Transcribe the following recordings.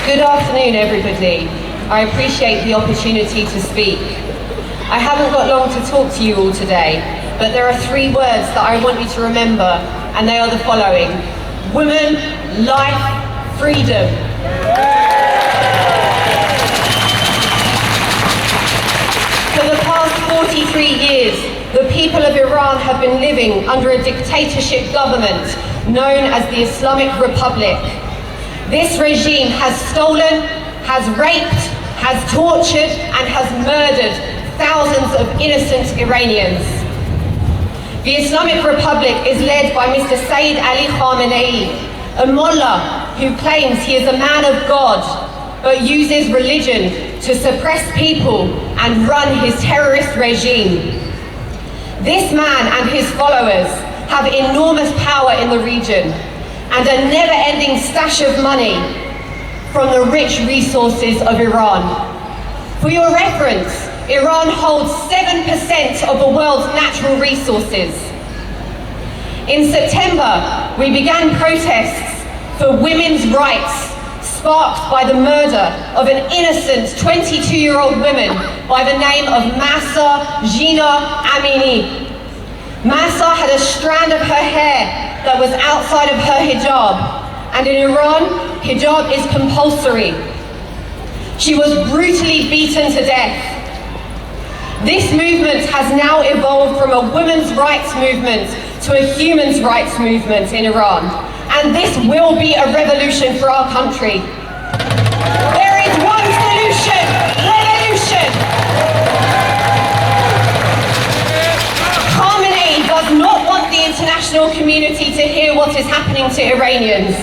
Good afternoon, everybody. I appreciate the opportunity to speak. I haven't got long to talk to you all today, but there are 3 words that I want you to remember, and they are the following: woman, life, freedom. For the past 43 years, the people of Iran have been living under a dictatorship government known as the Islamic Republic. This regime has stolen, has raped, has tortured, and has murdered thousands of innocent Iranians. The Islamic Republic is led by Mr. Sayyid Ali Khamenei, a mullah who claims he is a man of God, but uses religion to suppress people and run his terrorist regime. This man and his followers have enormous power in the region and a never-ending stash of money from the rich resources of Iran. For your reference, Iran holds 7% of the world's natural resources. In September, we began protests for women's rights, sparked by the murder of an innocent 22-year-old woman by the name of Mahsa Jina Amini. Mahsa had a strand of her hair that was outside of her hijab, and in Iran, hijab is compulsory. She was brutally beaten to death. This movement has now evolved from a women's rights movement to a human rights movement in Iran, and this will be a revolution for our country. There is one solution: revolution. Khamenei does not want the international community to hear what is happening to Iranians.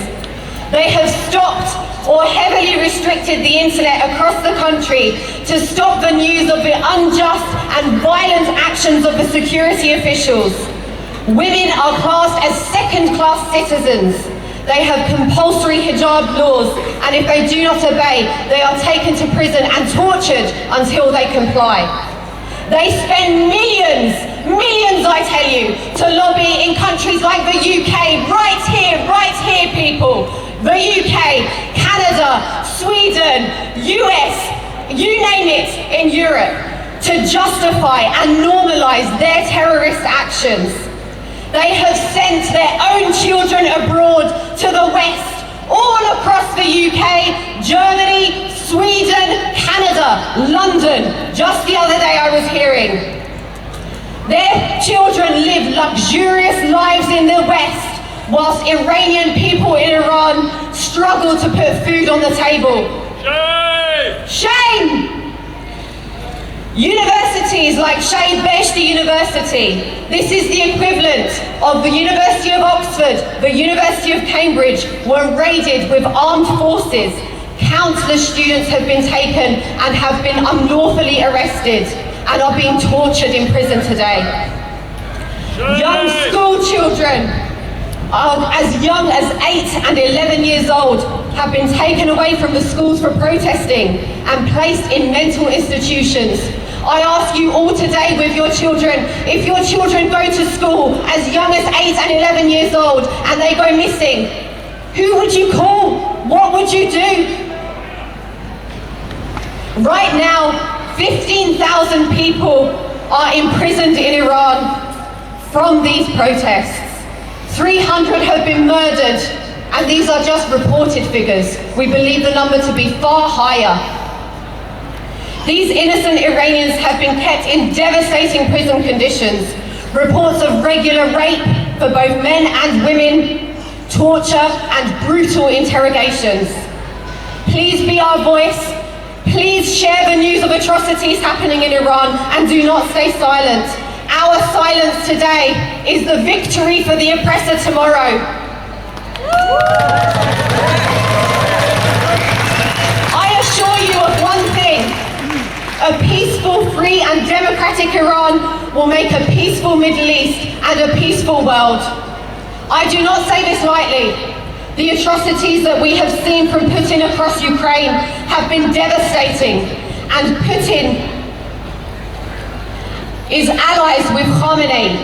They have stopped or heavily restricted the internet across the country to stop the news of the unjust and violent actions of the security officials. Women are classed as second-class citizens. They have compulsory hijab laws, and if they do not obey, they are taken to prison and tortured until they comply. They spend millions, I tell you, to lobby in countries like the UK, right here, people. The UK, Canada, Sweden, US, you name it, in Europe, to justify and normalize their terrorist actions. They have sent their own children abroad to the West, all across the UK, Germany, Sweden, Canada, London. Just the other day I was hearing. Their children live luxurious lives in the West, whilst Iranian people in Iran struggle to put food on the table. Shame! Shame! Universities like Shahid Beheshti University, this is the equivalent of the University of Oxford, the University of Cambridge, were raided with armed forces. Countless students have been taken and have been unlawfully arrested and are being tortured in prison today. Young school children, as young as 8 and 11 years old, have been taken away from the schools for protesting and placed in mental institutions. I ask you all today with your children, if your children go to school as young as 8 and 11 years old and they go missing, who would you call? What would you do? Right now, 15,000 people are imprisoned in Iran from these protests. 300 have been murdered, and these are just reported figures. We believe the number to be far higher. These innocent Iranians have been kept in devastating prison conditions. Reports of regular rape for both men and women, torture and brutal interrogations. Please be our voice. Please share the news of atrocities happening in Iran and do not stay silent. Our silence today is the victory for the oppressor tomorrow. I assure you of one thing: a peaceful, free and democratic Iran will make a peaceful Middle East and a peaceful world. I do not say this lightly. The atrocities that we have seen from Putin across Ukraine have been devastating, and Putin is allies with Khamenei,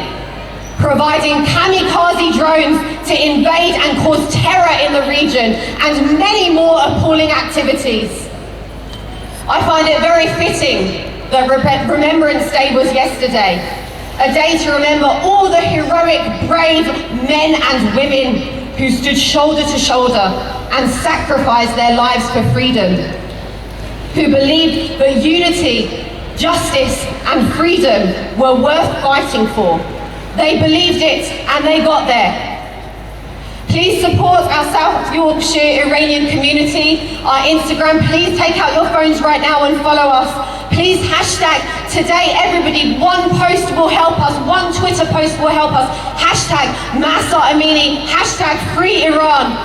providing kamikaze drones to invade and cause terror in the region, and many more appalling activities. I find it very fitting that Remembrance Day was yesterday, a day to remember all the heroic, brave men and women who stood shoulder to shoulder and sacrificed their lives for freedom, who believed that unity, justice and freedom were worth fighting for. They believed it and they got there. Please support our South Yorkshire Iranian community, our Instagram. Please take out your phones right now and follow us. Please hashtag today everybody. One post will help us, one Twitter post will help us. Hashtag Mahsa Amini, hashtag Free Iran.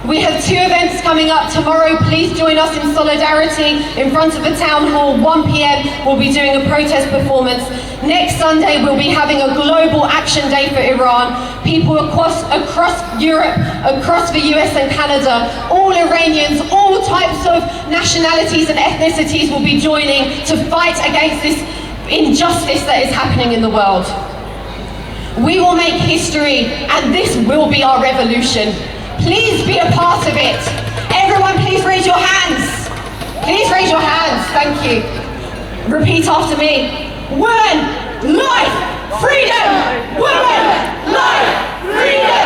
We have 2 events coming up tomorrow. Please join us in solidarity in front of the town hall. 1 p.m. we'll be doing a protest performance. Next Sunday we'll be having a global action day for Iran. People across Europe, across the US and Canada, all Iranians, all types of nationalities and ethnicities will be joining to fight against this injustice that is happening in the world. We will make history, and this will be our revolution. Please be a part of it. Everyone, please raise your hands. Please raise your hands. Thank you. Repeat after me. Women, life, freedom. Women, life, freedom.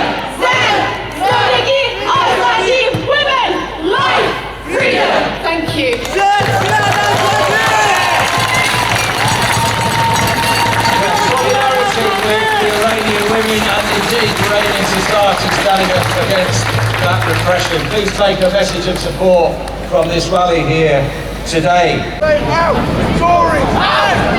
Women, life, freedom. Thank you. The Iranian women and indeed Iranian society standing up against that repression. Please take a message of support from this rally here today. Out! Tories! Out!